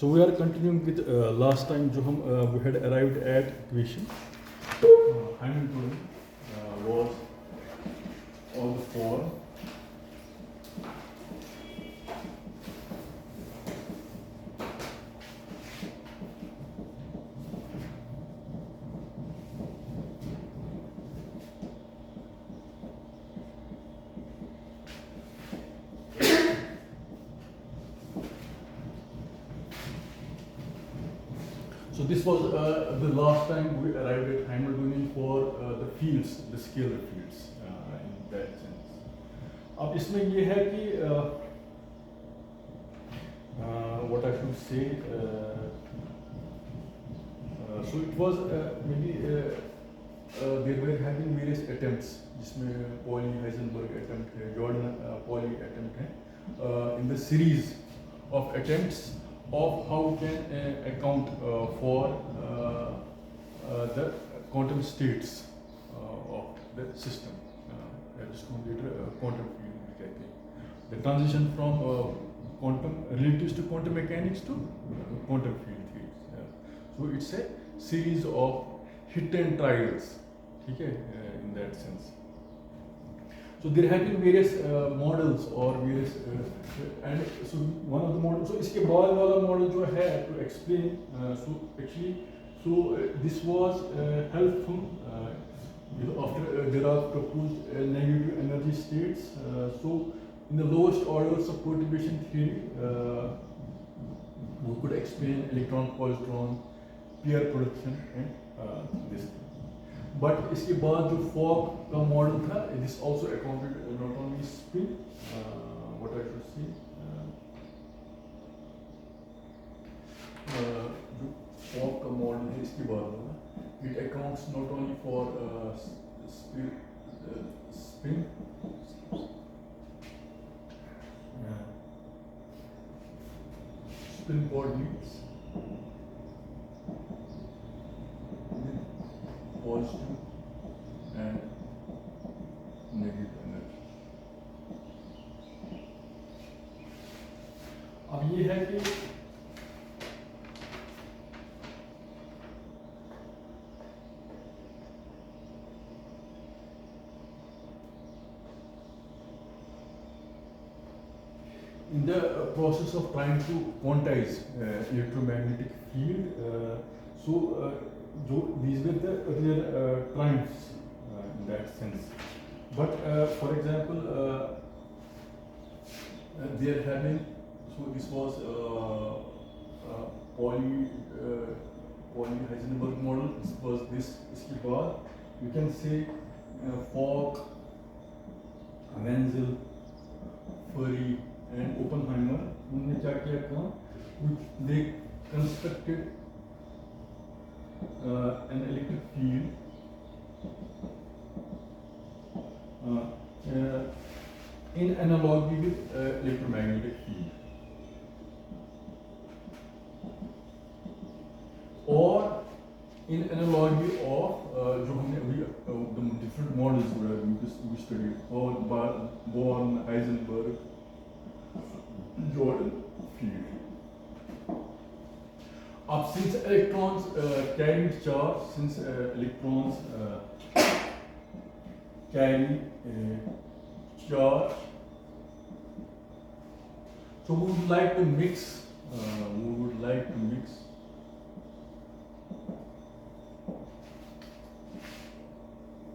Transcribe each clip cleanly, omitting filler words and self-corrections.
So we are continuing with last time जो हम we had arrived at equation Hamilton was all the four So this was the last time we arrived at Hamiltonian for the fields, the scalar fields in that sense. अब इसमें ये है कि what I should say, so it was maybe there were having various attempts, जिसमें Pauli Heisenberg attempt है, Jordan Pauli attempt है, in the series of attempts of how we can account for the quantum states of the system. जिसको हम later quantum field भी कहते हैं. The transition from quantum relatives to quantum mechanics to quantum field theory. So it's a series of hit and trials. ठीक है, in that sense. So there have been various models or various and so one of the models. So इसके बाद वाला model जो है to explain. So actually, this was helpful after Dirac proposed negative energy states. So in the lowest orders of perturbation theory, we could explain electron-positron pair production and this thing. But इसके बाद जो Fogg का model था, this also accounted not only spin, what I should say, जो Fogg का model है इसके बाद वाला, it accounts not only for spin, spin coordinates, positive and negative energy. अब ये है कि in the process of trying to quantize electromagnetic field, these were the earlier triumphs in that sense. But for example, they are having, so this was Pauli Heisenberg model. This was this. इसके बाद you can say Fogg, Wenzel, Furry and Oppenheimer. उन्होंने क्या किया काम? They constructed an electric field in analogy with electromagnetic field, or in analogy of जो हमने अभी the different models we studied, Born, Heisenberg, Jordan field. Since electrons carry charge, since electrons carry charge, so we would like to mix.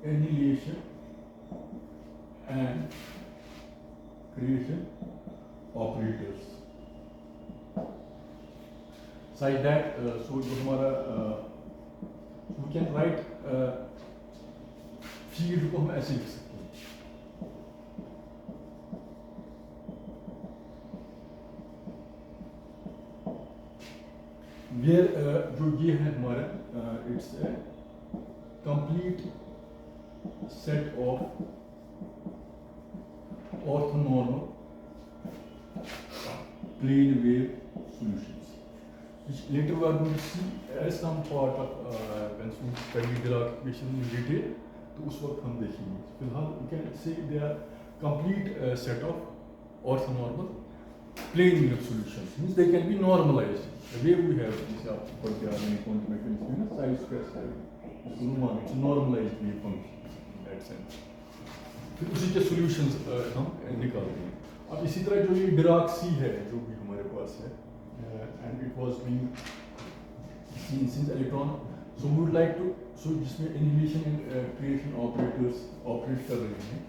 Annihilation and creation operators. Such that so जो हमारा we can write field को हम ऐसे लिख सकते हैं. Where जो ये है हमारा it's a complete set of orthonormal plane wave solutions, which later we are going to see as some part of when we study Dirac equation in detail. तो उस वक्त हम देखेंगे. फिलहाल we can say they are complete set of orthonormal plane wave solutions. Means they can be normalized. the way we have जैसे आप पढ़ के आ रहे हैं कॉन्टिनेंटल में ना side square side it's normalized wave function in that sense. फिर उसी के solutions हम निकालते हैं. अब इसी तरह जो ये डिराक सी है जो भी हमारे पास है and it was being seen since electron, so we would like to so जिसमें annihilation and creation operators operate कर रहे हैं,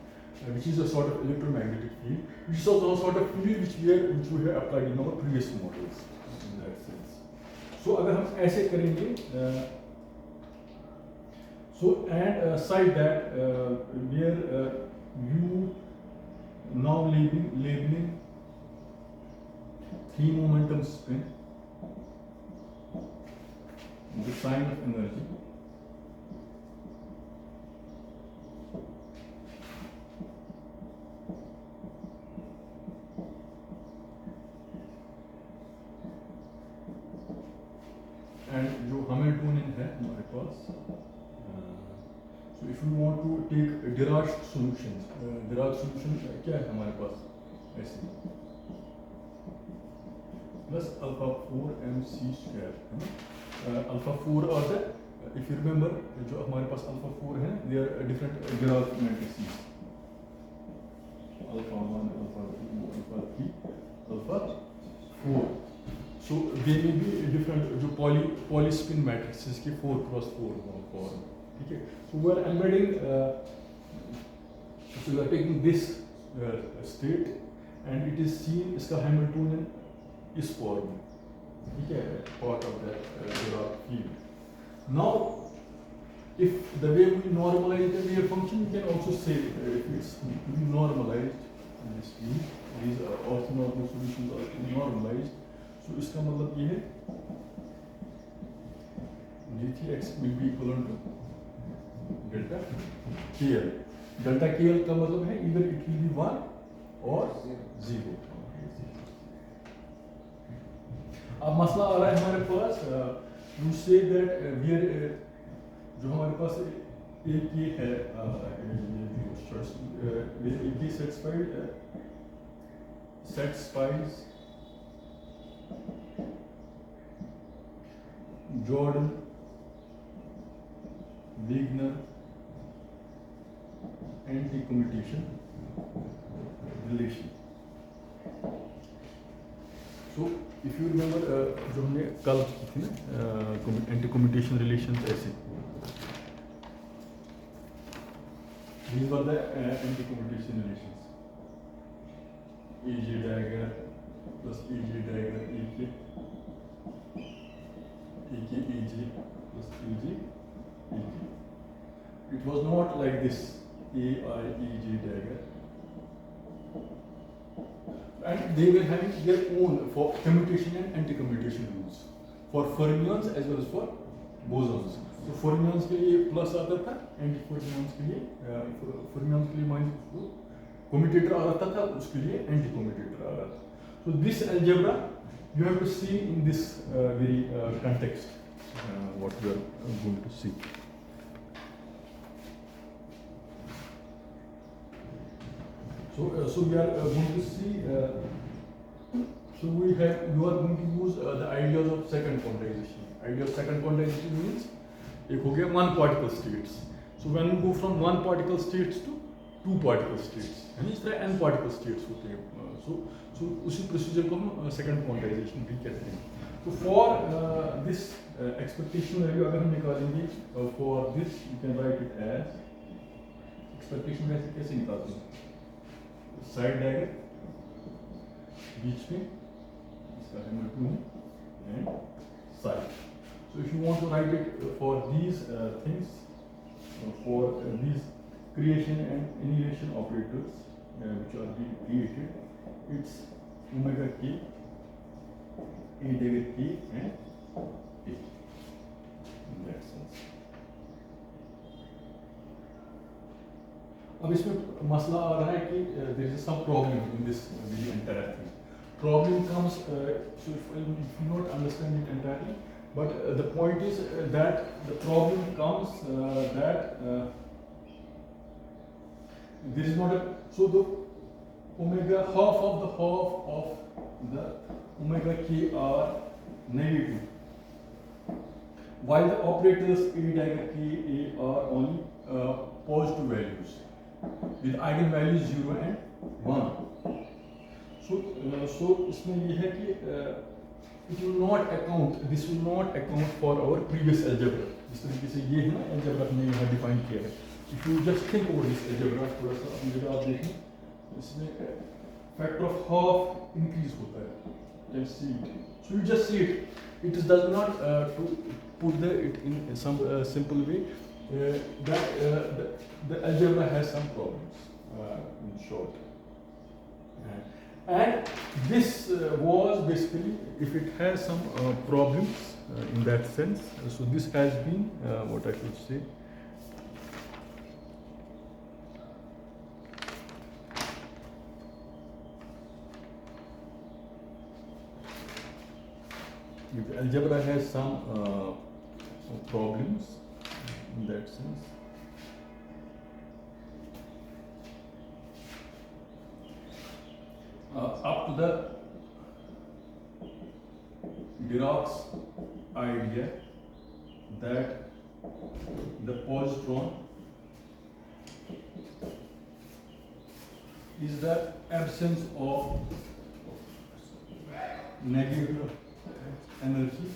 which is a sort of electromagnetic field, which is also a sort of field which we have applied in our previous models in that sense. So अगर हम ऐसे करेंगे so and side that where you now labeling 3 momentum spin, the sign of energy, and जो Hamiltonian है हमारे पास. So if you want to take Dirac solutions, Dirac solution क्या है हमारे पास ऐसे plus alpha 4 mc square है ना. Alpha 4 और if you remember जो हमारे पास alpha 4 है they are different Dirac matrices, alpha 1, alpha 2, alpha 3, alpha 4. So they may be different जो poly spin matrices के 4 cross 4 form. ठीक है. So we are embedding so we are taking this state and it is seen इसका Hamiltonian इस form में. ठीक है, part of that Dirac field. Now if the way we normalize the wave function, we can also say if it's to be normalized in this field, these orthonormal solutions are to be normalized. So इसका मतलब ये है GTX will be equivalent to delta KL. Delta KL का मतलब है either it will be 1 or 0. अब मसला आ रहा है हमारे पास you say that where जो हमारे पास एक ये है एक ये satisfies Jordan Wigner anti-commutation relation. So if you remember जो हमने कल की थी ना anti-commutation relations ऐसे, these were the anti-commutation relations. EG dagger plus EG dagger EK EG plus EG EG. It was not like this AIEG dagger, and they were having their own for commutation and anti-commutation rules for fermions as well as for bosons. So fermions के लिए plus आता था, anti-fermions के लिए minus commutator आ रहा था, उसके लिए anti-commutator आ रहा था. So this algebra you have to see in this very context what we are going to see. So we are going to see. So you are going to use the ideas of second quantization. Idea of second quantization means एक हो गया one particle states. So when you go from one particle states to two particle states, यानी इस तरह n particle states होते हैं. So उसी procedure को हम second quantization भी कहते हैं. So for this expectation value अगर हम निकालेंगे for this you can write it as expectation value कैसे निकालते हैं? Side dagger बीच में इसका Hamiltonian and side. So if you want to write it for these things, for these creation and annihilation operators which are being created, it's omega k, a dagger k and a in that sense. अब इसमें मसला आ रहा है कि there is some problem in this the entire thing. Problem comes so if you not understand it entirely, but the point is that the problem comes that there is not a so the omega half of the omega k r negative, while the operators A diagonal K, A are only positive values with eigenvalues 0 and 1. So इसमें ये है कि it will not account, this will not account for our previous algebra. जिस तरीके से ये है ना algebra हमने यहाँ define किया है. If you just think about this algebra, थोड़ा सा algebra आप देखें, इसमें factor of half increase होता है. You can see it. So you just see it. It does not to put it in some simple way. That the algebra has some problems. In short. And this was basically, if it has some problems in that sense, so this has been what I should say. If algebra has some problems in that sense. Up to the Dirac's idea that the positron is the absence of negative energy.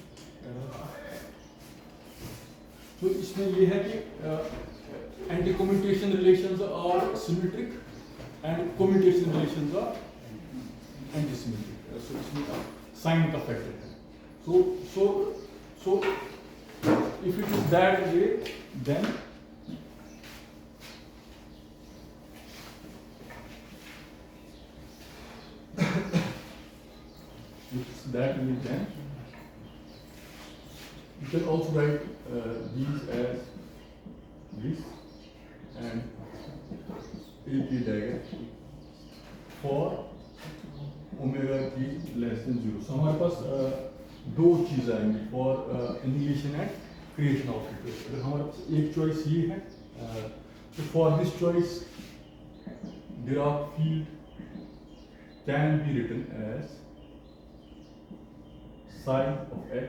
So इसमें ये है कि anti-commutation relations are symmetric and commutation relations are anti-symmetric. So इसमें sign का factor है. So if it is that way, then if it's that way, then you can also write these as this and AK dagger for omega t less than 0. So हमारे पास दो चीज़ आएंगी for annihilation and creation of it. अगर हमारे पास एक choice ये है, so for this choice Dirac field can be written as psi of x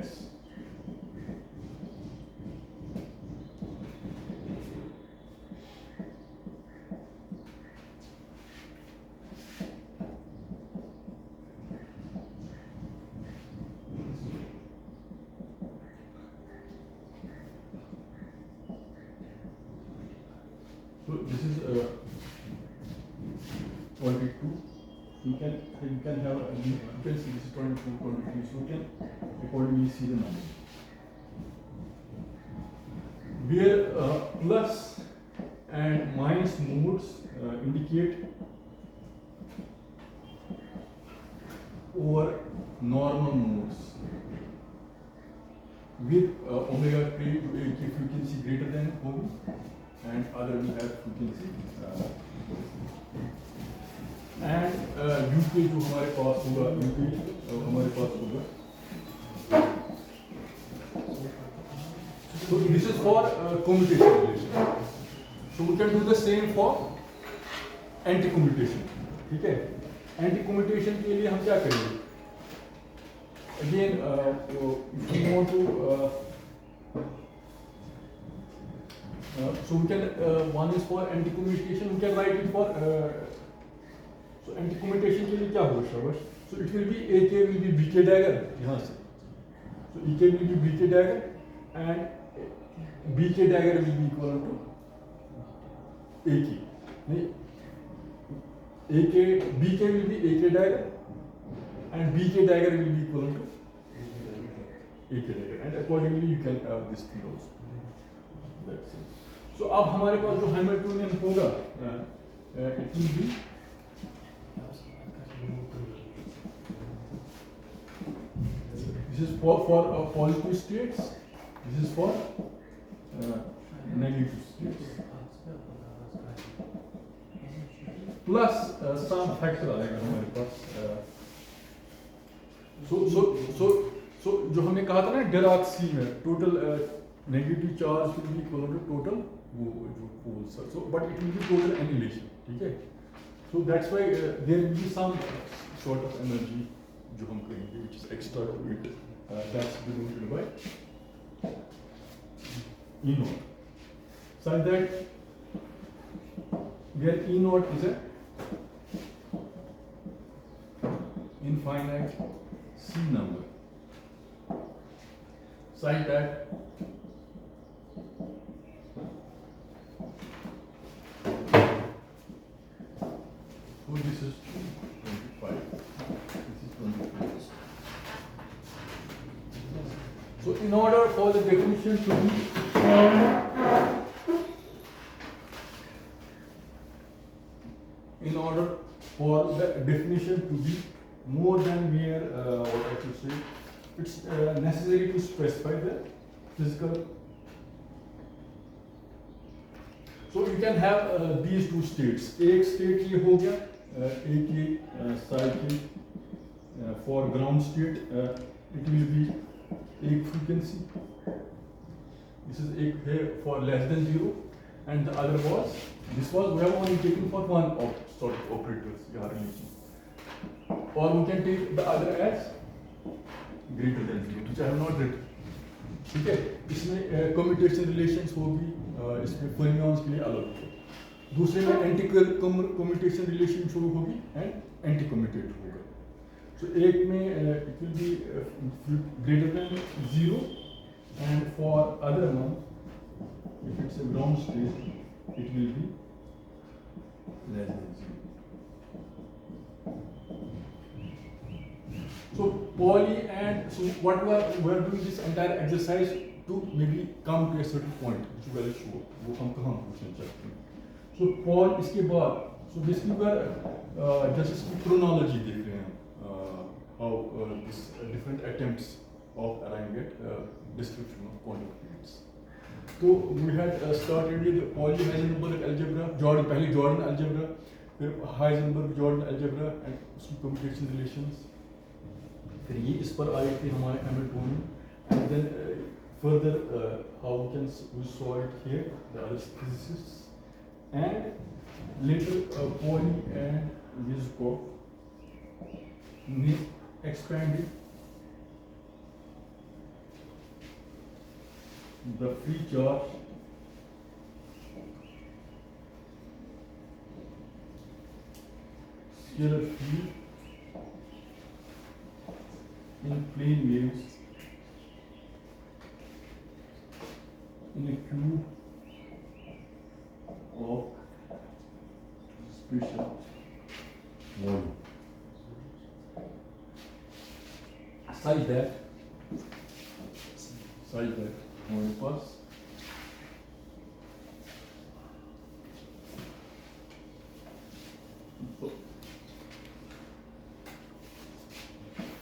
so this is 22. You can have you can see this is 22, 23. So you can accordingly see the number. Where plus and minus modes indicate over normal modes. With omega t frequency greater than omega and other will have frequency and UK जो हमारे पास होगा UK हमारे पास होगा. So this is for commutation relation. So we can do the same for anti-commutation. ठीक है? Anti-commutation के लिए हम क्या करेंगे? Again, if we want to so we can one is for anti-commutation. We can write it for so anti-commutation के लिए क्या होगा शाबाश? So it will be AK will be BK dagger यहाँ से. So EK will be BK dagger and BK dagger will be equal to AK. नहीं AK BK will be AK dagger and BK dagger will be equal to AK dagger and accordingly you can have this thing also. That's it. So अब हमारे पास जो Hamiltonian होगा it will be this is for positive states, this is for negative states. Plus some factor आएगा हमारे पास. So जो हमने कहा था ना Dirac C में total negative charge will be equal to total वो जो poles. So but it will be total annihilation. ठीक है? So that's why there will be some sort of energy जो हम कहेंगे which is extra to it. that's denoted by E naught. Such that where E naught is a infinite C number, such that so this is 25, this is 25. So in order for the definition to be more than mere what I should say, it's necessary to specify the physical. So you can have these two states. एक state ये हो गया, एक ये cycle for ground state it will be एक frequency. This is एक है for less than 0, and the other was this was we have only taken for one sort of operators यहाँ relation. Or we can take the other as greater than 0, which I have not written. ठीक है, इसमें commutation relations होगी, इसमें fermions के लिए अलग होगा. दूसरे में एंटी कम्यूटेशन रिलेशन शुरू होगी एंड एंटी कम्यूटेट होगा. सो एक में it will be greater than 0 and for other one if it's a ground state it will be less than 0. So poly and so what we are doing this entire exercise to maybe come to a certain point which we will show. वो हम कहाँ पूछना चाहते हैं. So poly इसके बाद so basically we are just इसकी chronology देख रहे हैं how this different attempts of arriving at description of quantum fields. So we had started with Pauli Heisenberg algebra, पहले Jordan algebra, फिर Heisenberg Jordan algebra and उसकी commutation relations. फिर ये इस पर आए थे हमारे Hamiltonian, and then further how we saw it here the other physicists, and later Pauli and Vizkov expanded the free charge scalar field in plane waves in a cube of special volume such that हमारे पास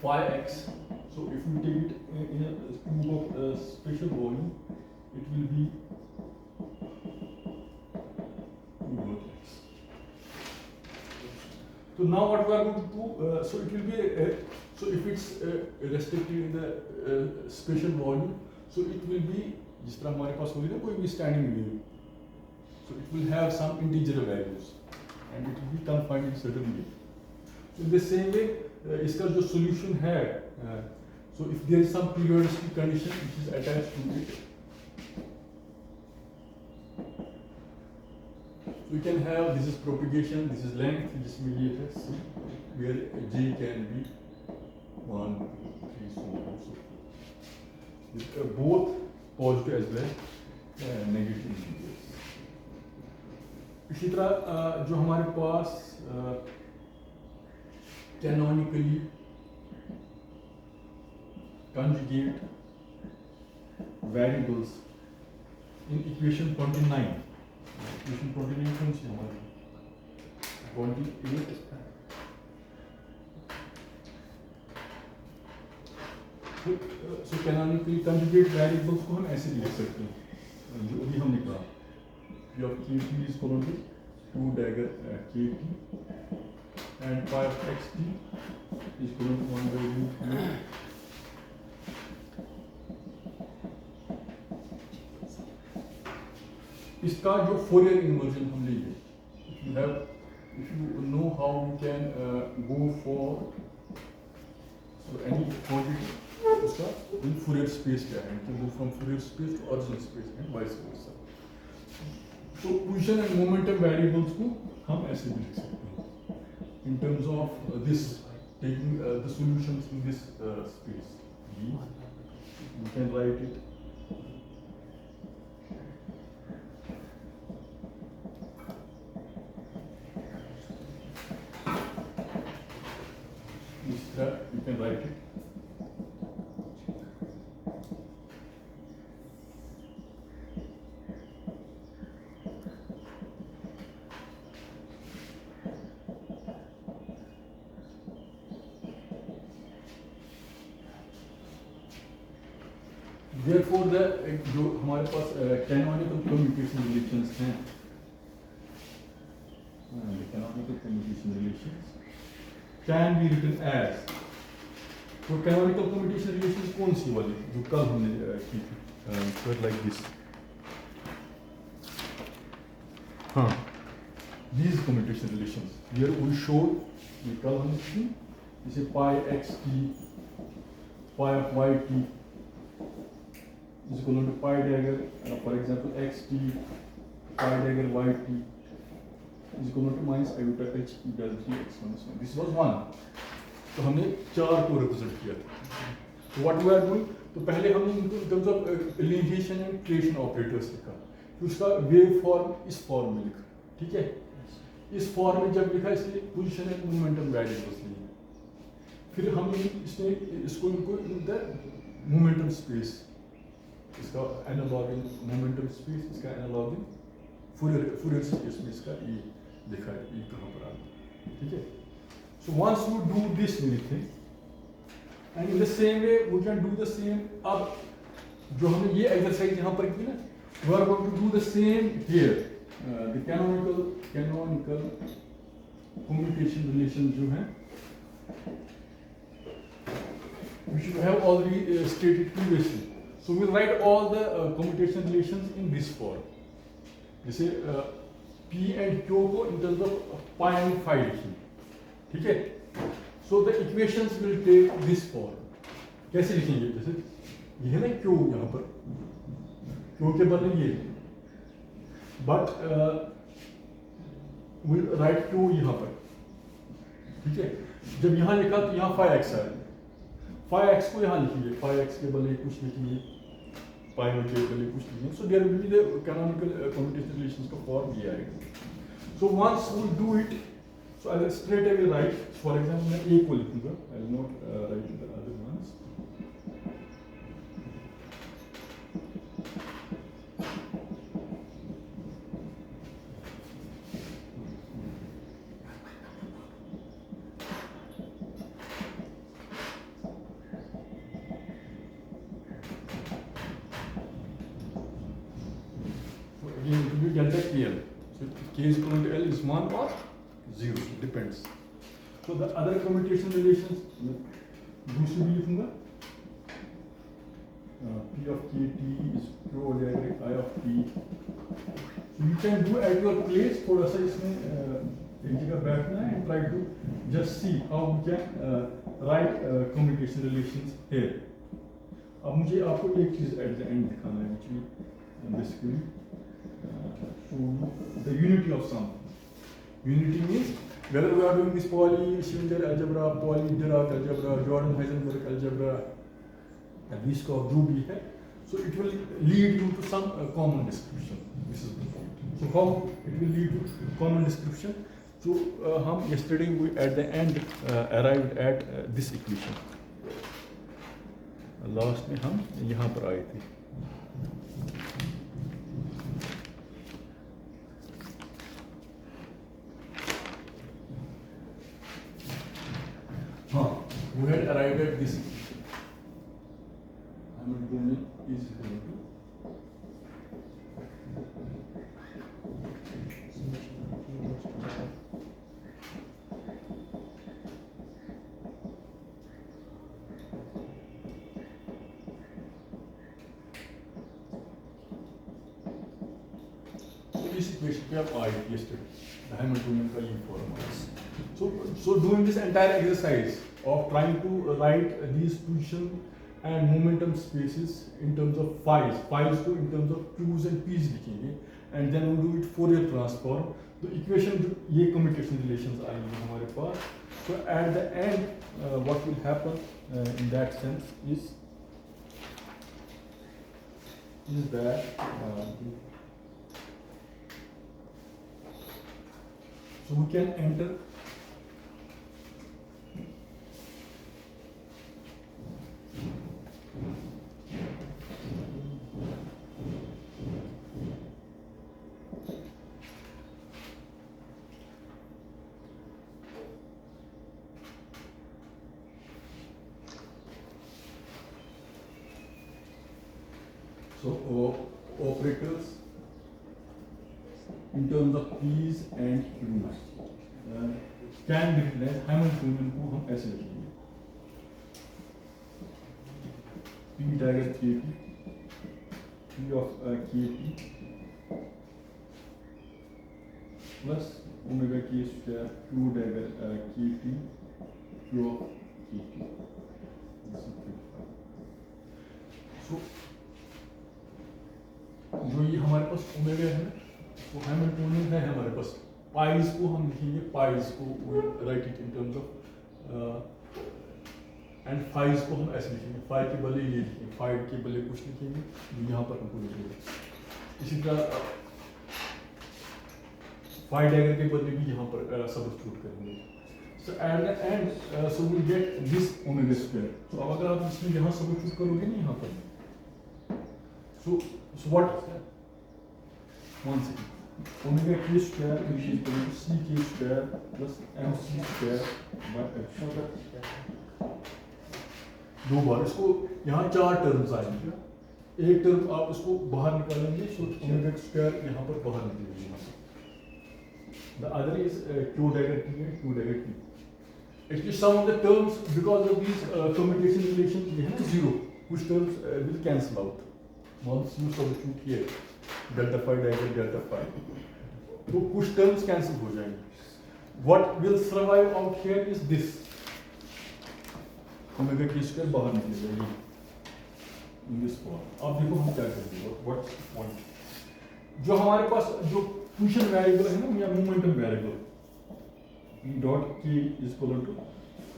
phi x. So if you take it in a cube of special volume, it will be cube of x. So now what we are going to do? So it will be so if it's restricted in the special volume, so it will be जिस तरह हमारे पास होगी ना कोई भी standing wave. So it will have some integer values, and it will be confined in certain way. So in the same way, इसका जो solution है, so if there is some periodicity condition which is attached to it, so we can have this is propagation, this is length, जिसमें ये है c, where j can be 1, 2, 3, so on and so forth. With both positive as well as negative integers. इसी तरह जो हमारे पास canonically conjugate variables in equation 29. Equation 29 कौन सी हमारी? 28. So canonically conjugate variables को हम ऐसे भी लिख सकते हैं जो अभी हमने कहा. P of kt is equal to 2 dagger kt and pi of xt is equal to 1 by root. इसका जो Fourier inversion हम लेंगे, if you know how you can go for so any quantity, उसका इन फूरियर स्पेस क्या है, कि from Fourier space to original space and vice versa. तो position and momentum variables को हम ऐसे भी लिख सकते हैं इन terms of this taking the solutions in this space. You can write it you can write it therefore the जो हमारे पास canonical commutation relations हैं, the canonical commutation relations can be written as, तो canonical commutation relations कौन सी वाली जो कल हमने की थी, like this, हाँ, these commutation relations here we showed, ये कल हमने की, जैसे pi x t, pi of y t is equal to pi dagger, for example x t, pi dagger y t is equal to minus iota h e del t x minus 1. This was one. तो हमने चार को represent किया था. So what we are doing? तो पहले हमने इनको in terms of lineation and creation operators लिखा. फिर उसका वेव फॉर्म इस फॉर्म में लिखा, ठीक है? इस फॉर्म में जब लिखा इसलिए पोजीशन एंड मोमेंटम वेरिएबल्स लिए. फिर हमने इसको इनको इन द मोमेंटम स्पेस, इसका एनालॉग इन मोमेंटम स्पेस, इसका एनालॉग इन फूरियर स्पेस में इसका ये लिखा है, ये कहाँ पर आ गया, ठीक है? So once you do this many things, and in the same way we can do the same. अब जो हमने ये एक्सरसाइज यहाँ पर की ना, we are going to do the same here. The canonical commutation relations जो हैं, which you have already stated previously. So we'll write all the commutation relations in this form. जैसे P and Q को in terms of pi and phi लिखी, ठीक है? So the equations will take this form. कैसे लिखेंगे? जैसे ये है ना Q यहाँ पर, Q के बदले ये, but we'll write Q यहाँ पर, ठीक है? जब यहाँ लिखा तो यहाँ phi x आएगा, phi x को यहाँ लिखिए, phi x के बदले कुछ लिखिए, pi के बदले कुछ लिखिए. So there will be the canonical commutation relations का form ये आएगा. So once we do it, so I will straight away write. For example, मैं A को लिखूँगा. I will not write the other ones. So again, it will be delta KL. So K is equal to L is 1 or 0, it depends. So the other commutation relations, दूसरी भी लिखूँगा. P of KT is Q dagger I of T. So you can do at your place, थोड़ा सा इसमें एक जगह बैठना है and try to just see how we can write commutation relations here. अब मुझे आपको एक चीज़ at the end दिखाना है, which will basically show the unity of something. Unity means whether we are doing this Pauli-Schindler algebra, Pauli-Dirac algebra, Jordan-Heisenberg algebra, and Vyskov जो भी है, so it will lead you to some common description. This is the point. So how it will lead to common description? So हम yesterday we at the end arrived at this equation. Last में हम यहाँ पर आए थे. We had arrived at this. Ahmad is equal to इस equation पे आप आए yesterday. The Hamiltonian का ये फॉर्म है. So doing this entire exercise of trying to write these position and momentum spaces in terms of phi's को in terms of q's and p's लिखेंगे, and then we do it Fourier transform. तो equation ये commutation relations आएंगे हमारे पास. So at the end what will happen in that sense is that so we can enter operators in terms of p's and q's can be written as Hamiltonian को हम ऐसे लिखेंगे p dagger kp p of kp plus omega k square q dagger kp q of kp. So जो ये हमारे पास omega है वो Hamiltonian है हमारे पास. पाइज को हम लिखेंगे, पाइज को write it in terms of and फाइज को हम ऐसे लिखेंगे, फाइ के बदले ये लिखेंगे, फाइ के बदले कुछ लिखेंगे जो यहाँ पर हमको लिखेंगे. इसी तरह फाइ डैगर के बदले भी यहाँ पर सब्स्टिट्यूट करेंगे. So at the end so we get this omega square. तो अब अगर आप इसमें यहाँ सब्स्टिट्यूट करोगे ना यहाँ पर, so what one second, omega k square is equal to c k square plus mc square by f. दो बार इसको यहाँ चार टर्म्स आएंगे, एक टर्म आप इसको बाहर निकालेंगे, so omega square यहाँ पर बाहर निकलेगी. The other is q dagger t and q dagger t. Actually some of the terms because of these commutation relations ये है ना zero, कुछ terms will cancel out. Once you substitute here delta phi dagger delta phi, तो कुछ terms cancel हो जाएंगे. What will survive out here is this omega k square बाहर निकलेगा in this form. अब देखो हम क्या करेंगे, what's the point? जो हमारे पास जो पोजीशन वेरिएबल है ना या momentum variable v dot k is equal to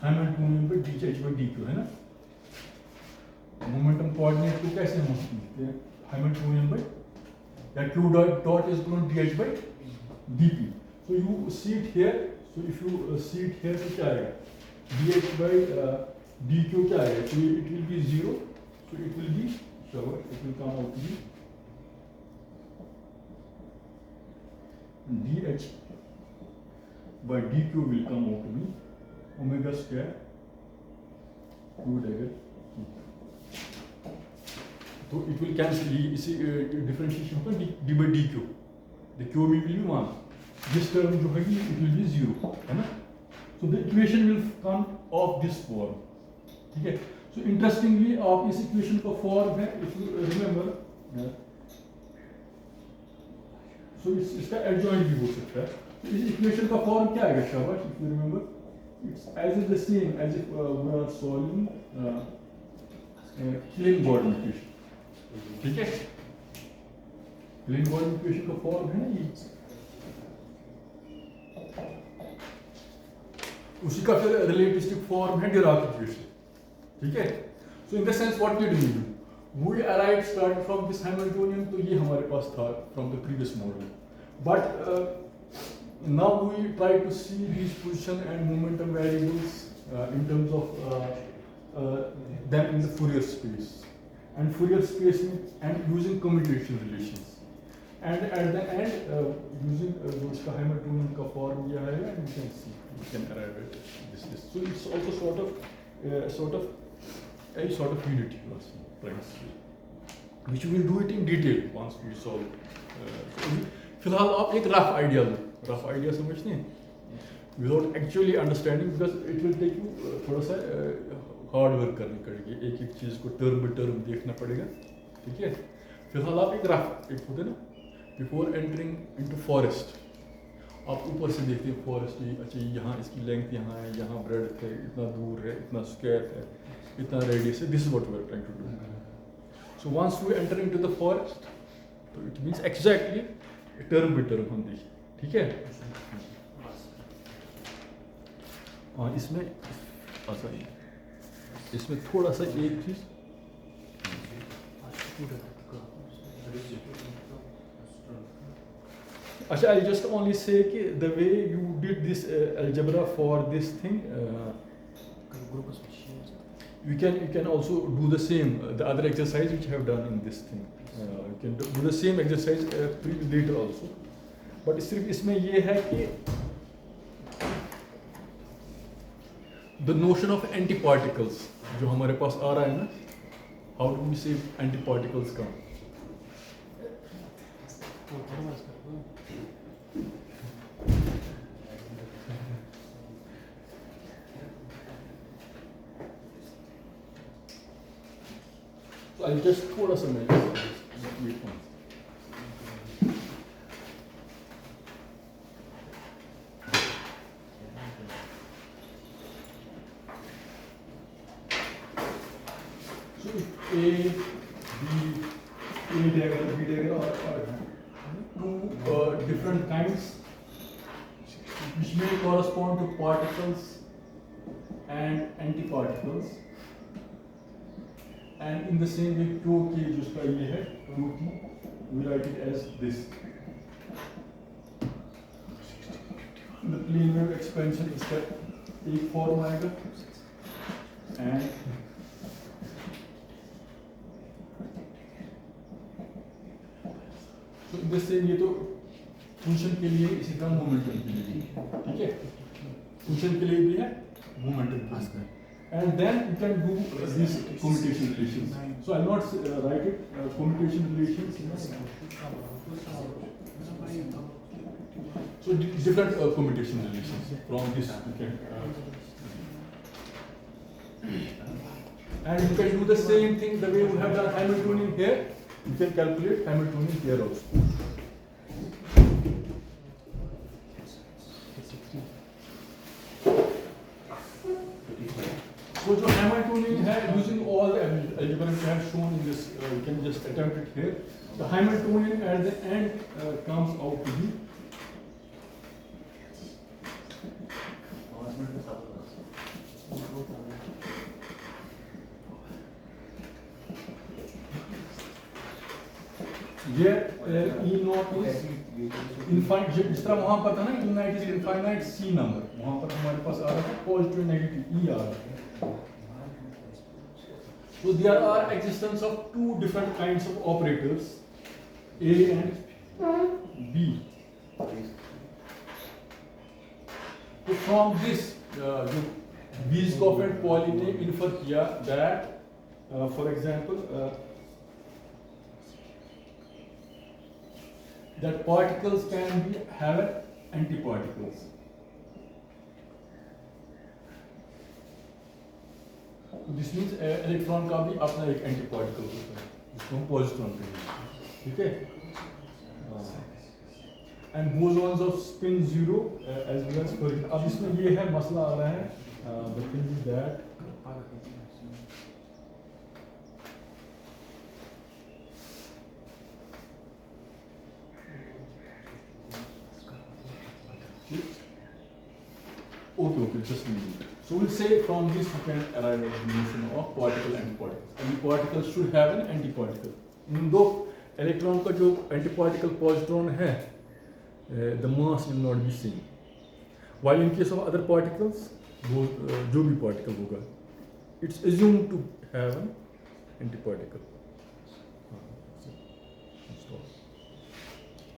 Hamiltonian पे dh by dq है ना. मोमेंटम कोऑर्डिनेट को कैसे हम लिखते हैं, हैमिल्टोनियन बाय या q dot is equal to dh by dp. So you see it here, so if you see it here तो क्या आएगा, dh by dq क्या आएगा, so it will be 0, so it will be sure it will come out to be dh by dq will come out to be omega square q dagger. तो it will cancel, इसी differentiation पर d by dq, the q will be 1, this term जो है it will be 0 है ना. So the equation will come of this form, ठीक है. So interestingly आप इस equation का form है, if you remember, so इसका adjoint भी हो सकता है. तो इस equation का form क्या आएगा शाबाश, if you remember, it's as is the same as if we are solving Killing-Gordon equation, ठीक है. Killing-Gordon equation का फॉर्म है ना ये, उसी का फिर रिलेटिविस्टिक फॉर्म है डिराक इक्वेशन, ठीक है. So in the sense what we do, we arrive start from this Hamiltonian, तो ये हमारे पास था from the previous model, but now we try to see these position and momentum variables in terms of them in the Fourier space, and Fourier space and using commutation relations, and at the end using जो इसका Hamiltonian का form दिया है, and you can see you can arrive at this. So it's also sort of unity also, which we will do it in detail once we solve it. फिलहाल आप एक rough idea समझते हैं without actually understanding, because it will take you थोड़ा सा hard work करनी पड़ेगी, एक एक चीज़ को टर्म बाय टर्म देखना पड़ेगा, ठीक है. फिलहाल आप एक रफ एक होते ना, बिफोर एंटरिंग इनटू फॉरेस्ट आप ऊपर से देखते हैं फॉरेस्ट, अच्छा यहाँ इसकी लेंथ यहाँ है, यहाँ ब्रेड्थ है, इतना दूर है, इतना स्क्वायर है, इतना रेडियस है. This is what we are trying to do. So once we enter into the forest, तो it means exactly term by term हम देखिए, ठीक है? हाँ, इसमें अच्छा इसमें थोड़ा सा एक चीज अच्छा, I just only say कि the way you did this algebra for this thing, you can also do the same the other exercise which I have done in this thing. You can do the same exercise later also, but सिर्फ इसमें ये है कि the notion of antiparticles जो हमारे पास आ रहा है ना, how do we say antiparticles come? So I'll just थोड़ा सा मैं wait once. So if A, dagger, B dagger are two different kinds which may correspond to particles and antiparticles, and in the same way Q की जिसका ये है Q की, we write it as this. The plane wave expansion इसका एक form आएगा, and तो in the same ये तो फंक्शन के लिए, इसी तरह मोमेंटम के लिए, ठीक है? फंक्शन के लिए भी है, मोमेंटम के लिए. And then you can do these commutation relations. So I'll not write it commutation relations. So different commutation relations from this you can. And you can do the same thing the way we have done Hamiltonian here. You can calculate Hamiltonian here also. So जो Hamiltonian है, using all the algebra we have shown in this, we can just attempt it here. The Hamiltonian at the end comes out to be here E naught is infinite. जिस तरह वहाँ पर था ना, E naught is infinite C number, वहाँ पर हमारे पास आ रहा है positive negative E आ रहा है. So there are existence of two different kinds of operators, A and B. So from this, जो Beescoff and Pauli ने infer किया that, for example, that particles can have antiparticles. This means electron का भी अपना एक antiparticle होता है, जिसको हम पॉजिट्रॉन कहेंगे, ठीक है? And bosons of spin 0 as well as ferritic. अब इसमें ये है मसला आ रहा है, the thing is that okay, just leave it. So we'll say from this you can arrive at the notion of particle and antiparticles. And particles should have an antiparticle. इन दो electron का जो antiparticle positron है, the mass will not be same. While in case of other particles, जो भी particle होगा, it's assumed to have an antiparticle.